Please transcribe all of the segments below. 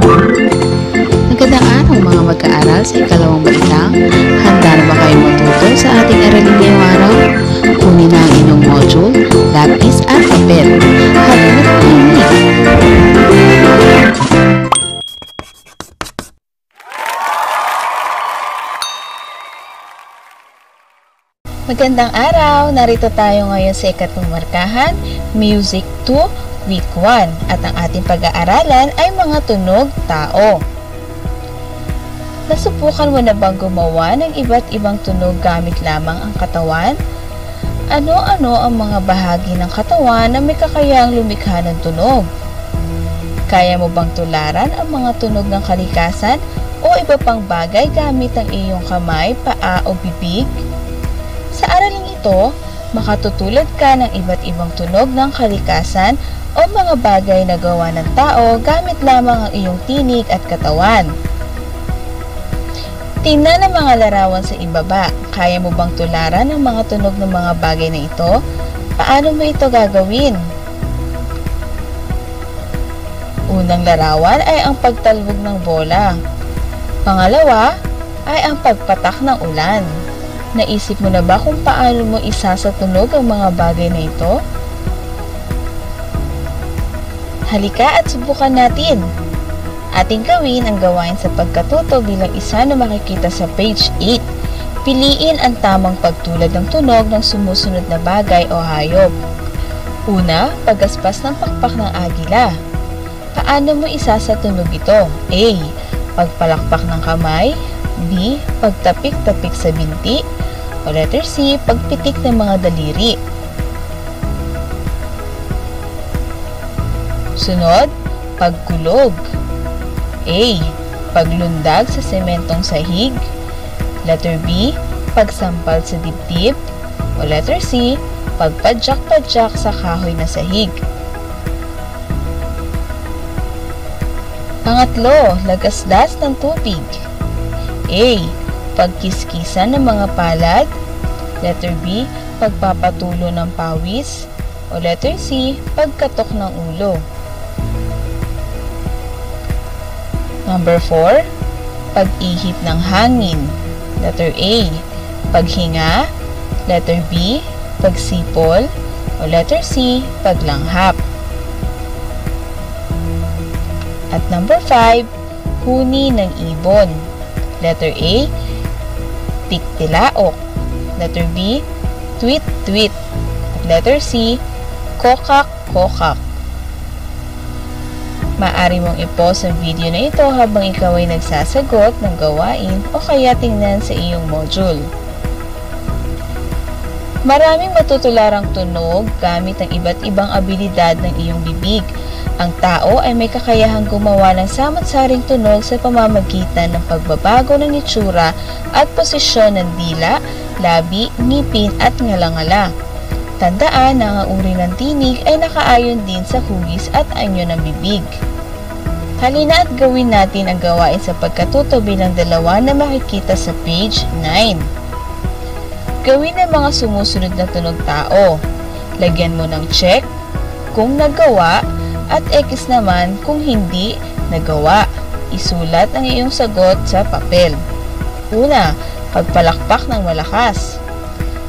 Magandang araw mga mag-aaral sa ikalawang baitang. Handa na ba kayo matuto sa ating aralin ngayong araw? Kunin na ang inyong module, lapis at papel. Halina't makinig! Magandang araw! Narito tayo ngayon sa ikatlong markahan, Music 2, Week 1. At ang ating pag-aaralan ay mga tunog tao. Nasubukan mo na bang gumawa ng iba't ibang tunog gamit lamang ang katawan? Ano-ano ang mga bahagi ng katawan na may kakayahang lumikha ng tunog? Kaya mo bang tularan ang mga tunog ng kalikasan o iba pang bagay gamit ang iyong kamay, paa o bibig? Sa araling ito, makatutulad ka ng iba't ibang tunog ng kalikasan o mga bagay na gawa ng tao gamit lamang ang iyong tinig at katawan. Tingnan ang mga larawan sa ibaba. Kaya mo bang tularan ang mga tunog ng mga bagay na ito? Paano mo ito gagawin? Unang larawan ay ang pagtalbog ng bola. Pangalawa ay ang pagpatak ng ulan. Naisip mo na ba kung paano mo isasatunog ang mga bagay na ito? Halika at subukan natin! Ating gawin ang gawain sa pagkatuto bilang isa na makikita sa page 8. Piliin ang tamang pagtulad ng tunog ng sumusunod na bagay o hayop. Una, paggaspas ng pakpak ng agila. Paano mo isasatunog ito? A. Pagpalakpak ng kamay. B. Pagtapik-tapik sa binti. O letter C. Pagpitik ng mga daliri. Sunod, pagkulog. A. Paglundag sa sementong sahig. Letter B. Pagsampal sa dibdib. O letter C. Pagpadyak-padyak sa kahoy na sahig. Pangatlo, lagasdas ng tubig. A. Pagkiskisan ng mga palad. Letter B. Pagpapatulo ng pawis. O letter C. Pagkatok ng ulo. Number 4. Pag-ihip ng hangin. Letter A. Paghinga. Letter B. Pagsipol. O letter C. Paglanghap. At number 5. Huni ng ibon. Letter A. Tiktilaok. Letter B. Tweet-tweet. At letter C. Kokak-kokak. Maaari mong i-pause ang video na ito habang ikaw ay nagsasagot ng gawain o kaya tingnan sa iyong module. Maraming matutularang tunog gamit ang iba't ibang abilidad ng iyong bibig. Ang tao ay may kakayahang gumawa ng samot-saring tunog sa pamamagitan ng pagbabago ng itsura at posisyon ng dila, labi, ngipin at ngalangala. Tandaan na ang uri ng tinig ay nakaayon din sa hugis at anyo ng bibig. Halina at gawin natin ang gawain sa pagkatuto bilang dalawa na makikita sa page 9. Gawin ang mga sumusunod na tunog tao. Lagyan mo ng check kung nagawa at X naman kung hindi nagawa. Isulat ang iyong sagot sa papel. Una, pagpalakpak ng malakas.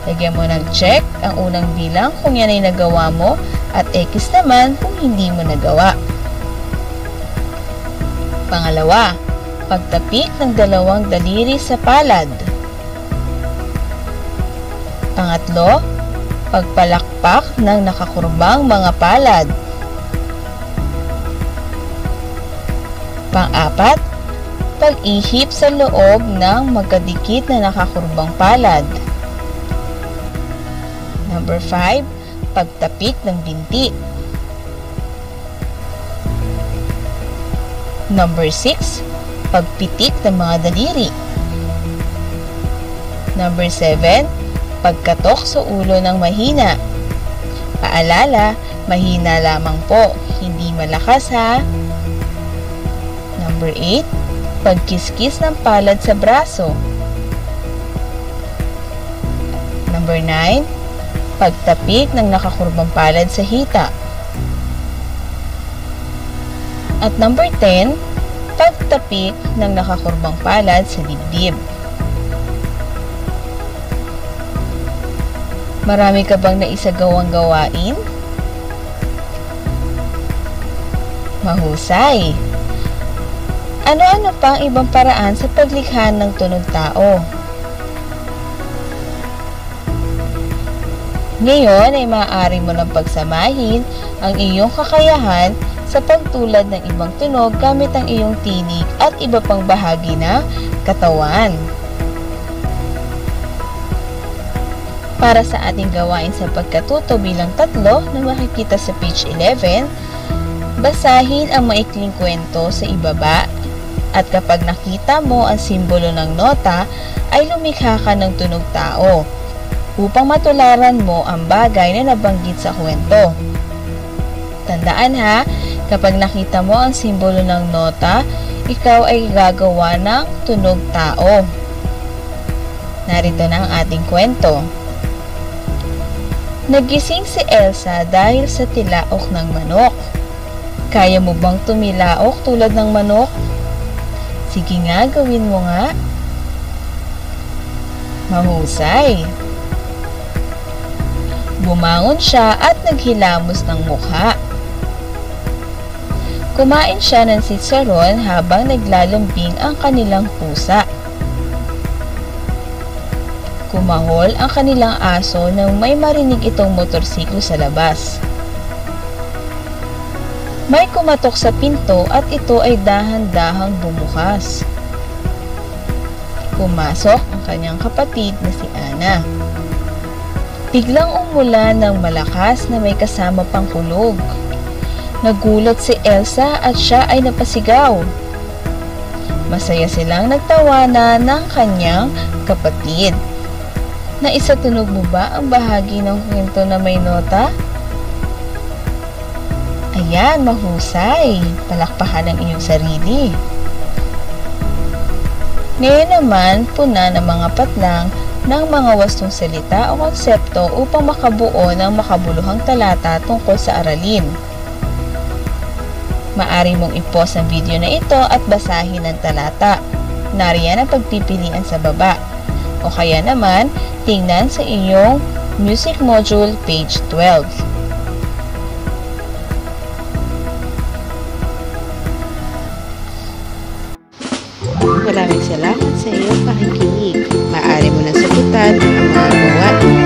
Lagyan mo ng check ang unang bilang kung yan ay nagawa mo at X naman kung hindi mo nagawa. Pangalawa, pagtapik ng dalawang daliri sa palad. Pangatlo, pagpalakpak ng nakakurbang mga palad. Pang-apat, pag-ihip sa loob ng magkadikit na nakakurbang palad. Number 5, pagtapik ng binti. Number 6, pagpitik ng mga daliri. Number 7, pagkatok sa ulo ng mahina. Paalala, mahina lamang po, hindi malakas ha. Number 8, pagkiskis ng palad sa braso. Number 9, pagtapik ng nakakurbang palad sa hita. At number 10, pagtapik ng nakakurbang palad sa dibdib. Marami ka bang naisagawang gawain? Mahusay! Ano-ano pa ang ibang paraan sa paglikha ng tunog tao? Ngayon ay maaari mo nang pagsamahin ang iyong kakayahan sa pagtulad ng ibang tunog gamit ang iyong tinig at iba pang bahagi ng katawan. Para sa ating gawain sa pagkatuto bilang 3 na makikita sa page 11, basahin ang maikling kwento sa ibaba at kapag nakita mo ang simbolo ng nota ay lumikha ka ng tunog tao upang matularan mo ang bagay na nabanggit sa kwento. Tandaan ha, kapag nakita mo ang simbolo ng nota, ikaw ay gagawa ng tunog tao. Narito na ang ating kwento. Nagising si Elsa dahil sa tilaok ng manok. Kaya mo bang tumilaok tulad ng manok? Sige nga, gawin mo nga. Mahusay! Bumangon siya at naghilamos ng mukha. Kumain siya ng sitsaron habang naglalambing ang kanilang pusa. Kumahol ang kanilang aso nang may marinig itong motorsiklo sa labas. May kumatok sa pinto at ito ay dahan-dahang bumukas. Pumasok ang kanyang kapatid na si Ana. Biglang umulan ng malakas na may kasama pang kulog. Nagulat si Elsa at siya ay napasigaw. Masaya silang nagtawanan ng kanyang kapatid. Naisatunog mo ba ang bahagi ng kwento na may nota? Ayan, mahusay. Palakpakan ang iyong sarili. Ngayon naman, puna ng mga patlang ng mga wastong salita o konsepto upang makabuo ng makabuluhang talata tungkol sa aralin. Maari mong i-pause ang video na ito at basahin ang talata. Nariyan ang pagpipilian sa baba. O kaya naman, tingnan sa iyong music module page 12. Maraming salamat sa iyong pakikinig. Maaari mo na sagutan ang mga gawain